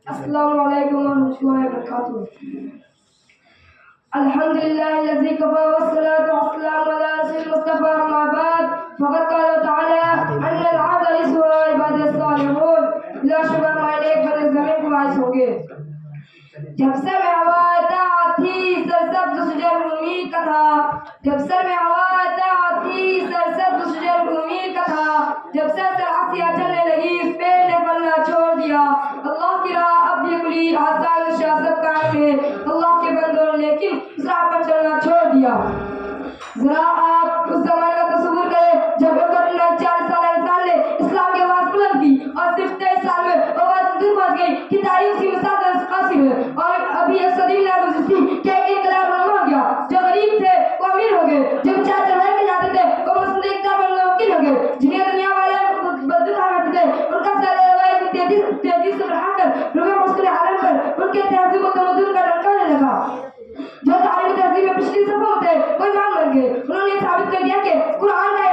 السلام علیکم ورحمۃ اللہ وبرکاتہ. الحمد للہ الذی کفى والصلاة والسلام على رسول المصطفى اما بعد فقد قال تعالی ان العبد لسوء عباد الصالحون. بلا شبہ ہمارے ایک بندے زمین کو وارث ہوں گے. جب سر میں ہوا تھی سرسبز شجر امید کا تھا. جب سر میں ہوا تھی سرسبز شجر امید کا تھا. جب سر آسیا چلنے لگی اس پیڑ نے پلنا چھوڑ دیا. اللہ کی راہ اب بھی کھلی آسان سب کام ہے. اللہ کے بندوں نے لیکن اس راہ پر چلنا چھوڑ دیا. ذرا آپ اس زمانے کا تصور کریں جب 40 سالہ انسان نے اسلام کی آواز بلند کی اور صرف 23 سال میں آواز دور پہنچ گئی کہ تاریخ کی مثال قاصر ہے. اور ابھی ایک صدی نہ گزری تھی کہ ایک انقلاب رونما ہو گیا. جو غریب تھے وہ امیر ہو گئے. جو چار چڑھائی کے جاتے تھے وہ مسلم اقتدار بننے ممکن ہو گئے. جنہیں دنیا والے بدو کہا کرتے تھے ان کا سر تیزی سے بڑھا کر روئے مسکر عالم پر ان کے تہذیب و تمدن کا لڑکانے لگا. جو تعلیم تہذیب میں پچھلی صفوں تھے وہ ایمان بن گئے. انہوں نے ثابت کر دیا کہ قرآن کا